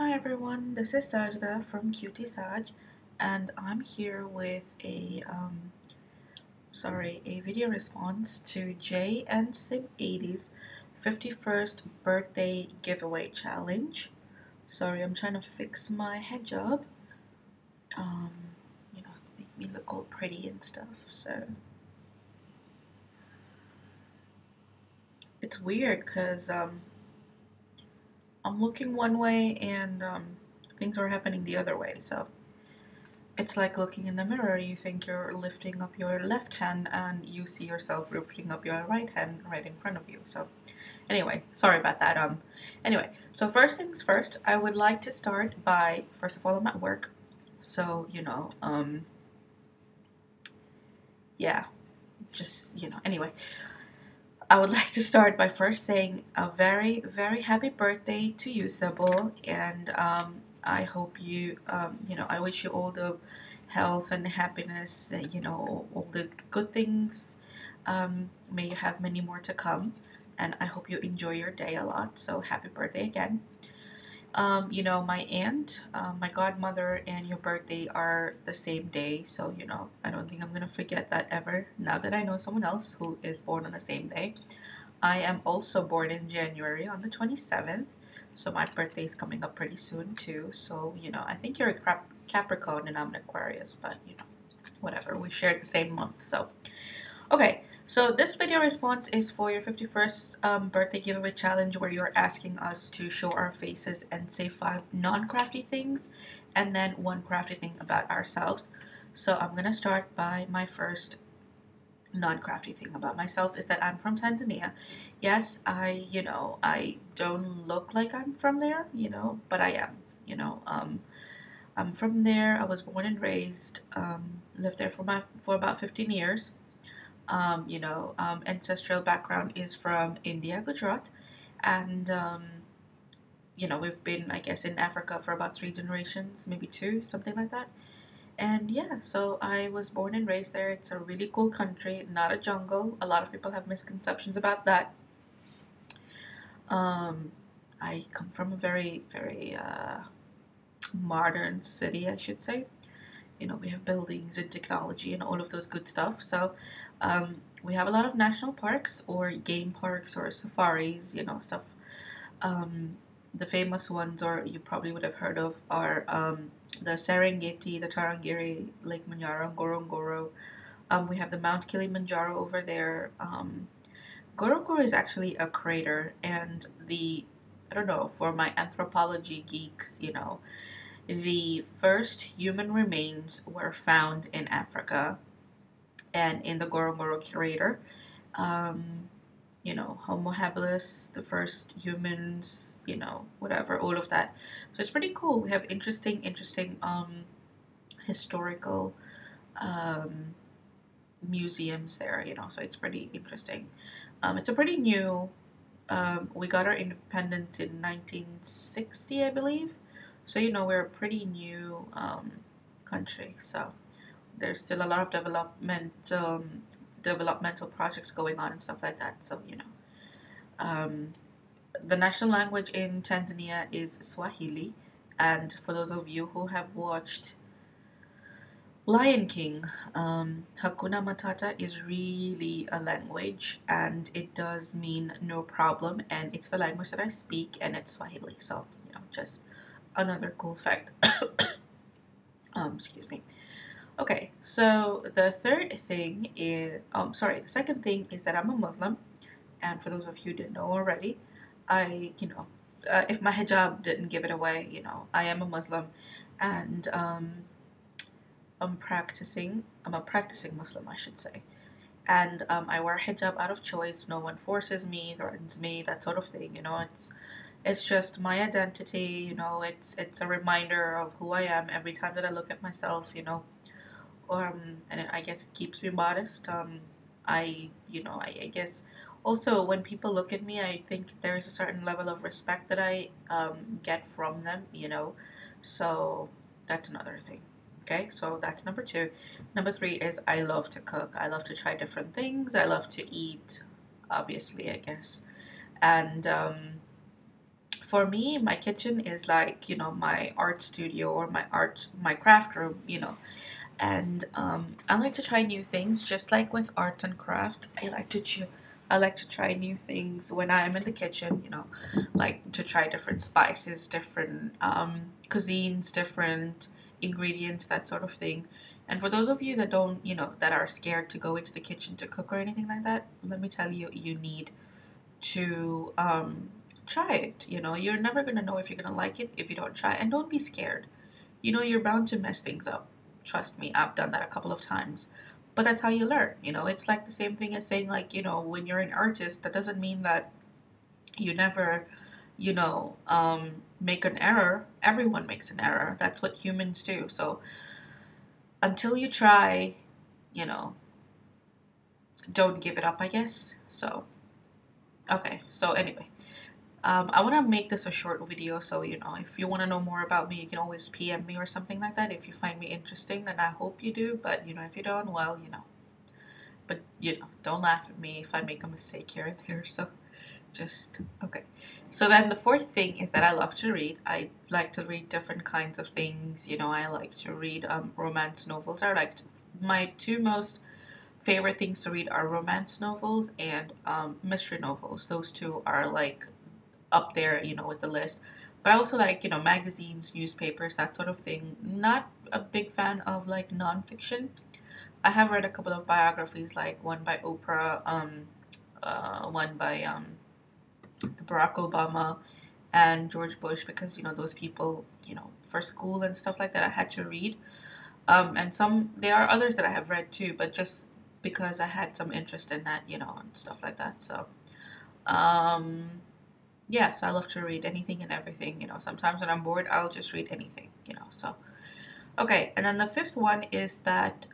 Hi everyone, this is Sajda from Cutie Saj, and I'm here with a video response to JandSib80's 51st birthday giveaway challenge. Sorry, I'm trying to fix my hijab. Um, make me look all pretty and stuff. So it's weird because I'm looking one way and things are happening the other way. So it's like looking in the mirror. You think you're lifting up your left hand and you see yourself lifting up your right hand right in front of you. So anyway, sorry about that. Anyway, so first things first, I would like to start by, first of all, I'm at work. So, yeah, anyway, I would like to start by first saying a very, very happy birthday to you, Sibil, and I hope I wish you all the health and happiness, all the good things. May you have many more to come, and I hope you enjoy your day a lot. So happy birthday again. My aunt, my godmother, and your birthday are the same day, so I don't think I'm gonna forget that ever. Now that I know someone else who is born on the same day. I am also born in January on the 27th, so my birthday is coming up pretty soon too. So, I think you're a Capricorn and I'm an Aquarius, but whatever. We share the same month. So, okay. So this video response is for your 51st birthday giveaway challenge where you're asking us to show our faces and say 5 non-crafty things and then 1 crafty thing about ourselves. So I'm going to start by my first non-crafty thing about myself is that I'm from Tanzania. Yes, I don't look like I'm from there, but I am, I'm from there. I was born and raised, lived there for about 15 years. Ancestral background is from India, Gujarat, and we've been, I guess, in Africa for about 3 generations, maybe 2, something like that. And yeah, so I was born and raised there. It's a really cool country, not a jungle. A lot of people have misconceptions about that. Um, I come from a very, very modern city, I should say. We have buildings and technology and all of those good stuff. So we have a lot of national parks or game parks or safaris, stuff. Um, the famous ones, or you probably would have heard of, are the Serengeti, the Tarangire, Lake Manyara, Ngorongoro. We have the Mount Kilimanjaro over there. Ngorongoro is actually a crater, and I don't know, for my anthropology geeks, the first human remains were found in Africa and in the Ngorongoro crater. Um, Homo habilis, the first humans, whatever, all of that. So it's pretty cool. We have interesting historical um, museums there, so it's pretty interesting. It's a pretty new, we got our independence in 1960, I believe. So, we're a pretty new country. So there's still a lot of developmental projects going on and stuff like that. So, um, the national language in Tanzania is Swahili. And for those of you who have watched Lion King, Hakuna Matata is really a language and it does mean no problem, and it's the language that I speak and it's Swahili. So, just another cool fact. Excuse me. Okay, so the third thing is, the second thing is that I'm a Muslim, and for those of you who didn't know already, if my hijab didn't give it away, I am a Muslim, and I'm a practicing Muslim, I should say. And I wear hijab out of choice. No one forces me, threatens me, that sort of thing. It's just my identity. It's a reminder of who I am every time that I look at myself. And I guess it keeps me modest. I guess also when people look at me, I think there's a certain level of respect that I get from them. So that's another thing. Okay, so that's number 2. Number 3 is I love to cook. I love to try different things. I love to eat, obviously, I guess. And for me, my kitchen is like, you know, my art studio or my craft room, you know. And I like to try new things, just like with arts and craft. I like to try new things when I'm in the kitchen, you know, like to try different spices, different cuisines, different ingredients, that sort of thing. And for those of you that don't, you know, that are scared to go into the kitchen to cook or anything like that, let me tell you, you need to try it. You know, you're never gonna know if you're gonna like it if you don't try. And don't be scared. You know, you're bound to mess things up. Trust me, I've done that a couple of times. But that's how you learn. You know, it's like the same thing as saying, like, you know, when you're an artist, that doesn't mean that you never, you know, make an error. Everyone makes an error. That's what humans do. So until you try, you know, don't give it up, I guess. So, okay. So, anyway. I want to make this a short video, so you know, if you want to know more about me, you can always PM me or something like that if you find me interesting, and I hope you do. But you know, if you don't, well, you know. But you know, don't laugh at me if I make a mistake here and there. So just okay. So then the fourth thing is that I love to read. I like to read different kinds of things. You know, I like to read romance novels. My two most favorite things to read are romance novels and mystery novels. Those two are like up there, you know, with the list. But I also like, you know, magazines, newspapers, that sort of thing. Not a big fan of like nonfiction. I have read a couple of biographies, like one by Oprah, one by Barack Obama and George Bush, because you know those people, you know, for school and stuff like that, I had to read. And there are others that I have read too, but just because I had some interest in that, you know, and stuff like that. So, um, yeah, so I love to read anything and everything, you know. Sometimes when I'm bored, I'll just read anything, you know. So, okay. And then the fifth one is that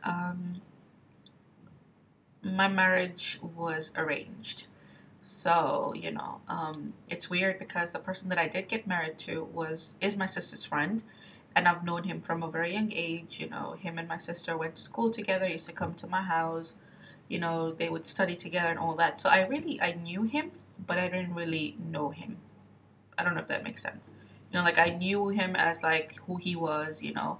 my marriage was arranged. So, you know, it's weird because the person that I did get married to is my sister's friend, and I've known him from a very young age. You know, him and my sister went to school together, used to come to my house, you know, they would study together and all that. So I knew him, but I didn't really know him. I don't know if that makes sense. You know, like I knew him as like who he was, you know,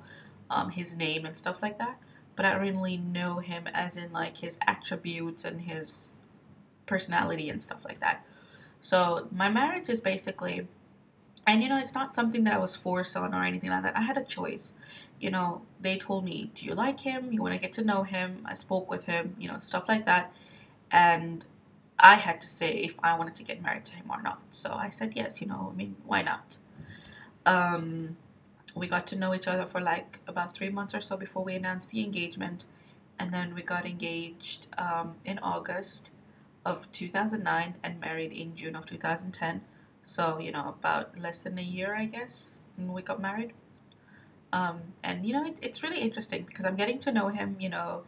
his name and stuff like that. But I didn't really know him as in like his attributes and his personality and stuff like that. So my marriage is basically, and you know, it's not something that I was forced on or anything like that. I had a choice. You know, they told me, do you like him? You want to get to know him? I spoke with him, you know, stuff like that. And I had to say if I wanted to get married to him or not. So I said yes, you know, I mean, why not? Um, we got to know each other for like about 3 months or so before we announced the engagement. And then we got engaged in August of 2009 and married in June of 2010. So, you know, about less than a year, I guess, when we got married. And, you know, it's really interesting because I'm getting to know him, you know,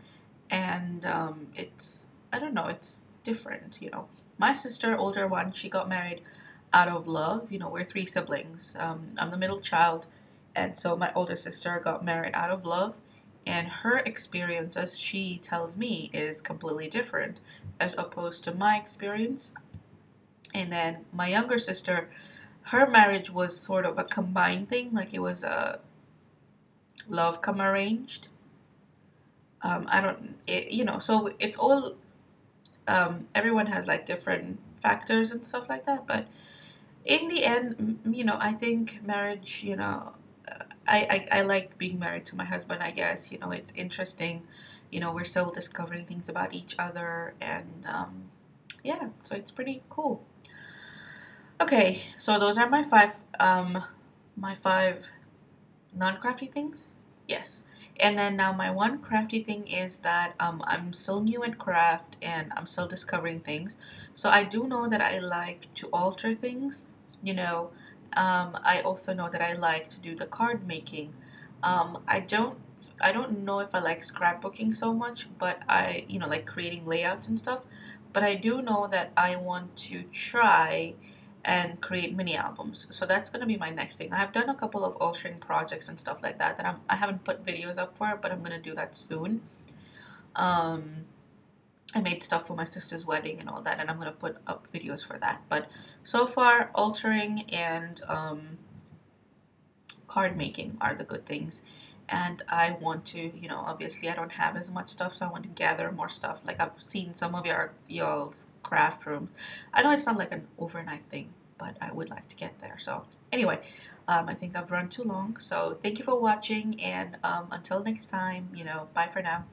and I don't know, it's different, you know. My sister, older one, she got married out of love. You know, we're three siblings. I'm the middle child, and so my older sister got married out of love, and her experience, as she tells me, is completely different as opposed to my experience. And then my younger sister, her marriage was sort of a combined thing, like it was a love come arranged. I don't, you know, so it's all everyone has like different factors and stuff like that, but in the end, you know, I think marriage, you know, I like being married to my husband, I guess. You know, it's interesting. You know, we're still discovering things about each other, and yeah, so it's pretty cool. Okay, so those are my five non-crafty things. Yes. And then now my one crafty thing is that I'm still new at craft and I'm still discovering things. So I do know that I like to alter things. You know, I also know that I like to do the card making. I don't know if I like scrapbooking so much, but you know, like creating layouts and stuff. But I do know that I want to try and create mini albums. So that's gonna be my next thing. I've done a couple of altering projects and stuff like that I haven't put videos up for, but I'm gonna do that soon. Um, I made stuff for my sister's wedding and all that, and I'm gonna put up videos for that. But so far, altering and card making are the good things. And I want to, you know, obviously I don't have as much stuff, so I want to gather more stuff. Like I've seen some of y'all's craft rooms. I know it's not like an overnight thing, but I would like to get there. So anyway, I think I've run too long. So thank you for watching, and until next time, you know, bye for now.